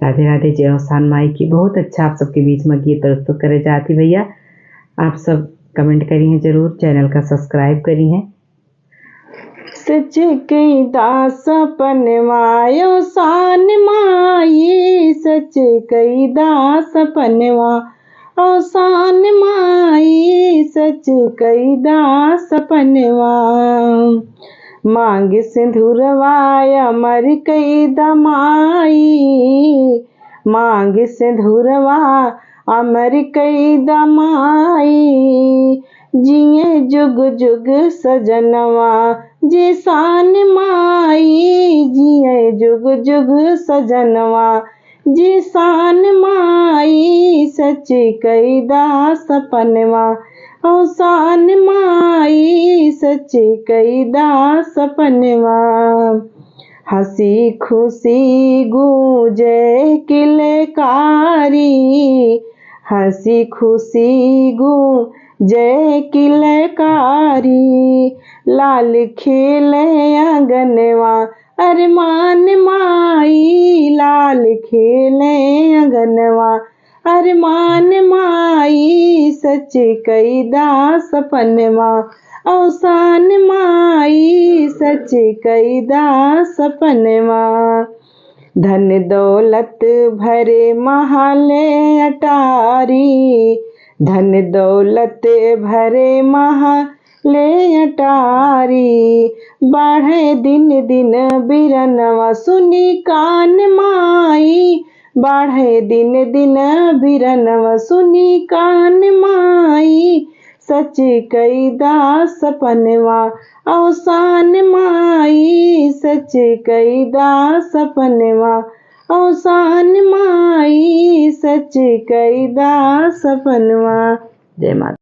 राधे राधे। जय अवसान माई की। बहुत अच्छा आप सबके बीच में गीत प्रस्तुत करे जाती भैया। आप सब कमेंट करी हैं जरूर, चैनल का सब्सक्राइब करी हैं। सच कई दास पनवायो सान माई, सच कई दास पनवा अवसान माई, सच कई दास पनवा। मांग सिंधुरवाया मर कई दमाई, मांग सिंधुरवा अमर कई दमाई। जिये जुग जुग सजनवा जी शान माई, जिये जुग जुग सजनवा जी शान माई। सच कई दास पनवा अवसान माई, सच कई दास पनवा। हंसी खुशी गूंजे किलकारी, हंसी खुशी गूंजे किलकारी। लाल खेले अंगनवा अरमान माई, लाल खेले अंगनवा अरमान माई। सच कई दास पनवा अवसान माई, सच कई दास पनवा। धन दौलत भरे महले अटारी, धन दौलत भरे महले अटारी। बढ़े दिन दिन बिरनवा सुनी कान माई, बढ़े दिन दिन बिरनवा सुनी कान माई। सच कई दास पनवा अवसान माई, सच कई दास पनवा अवसान माई, सच कई दास पनवा। जय माता।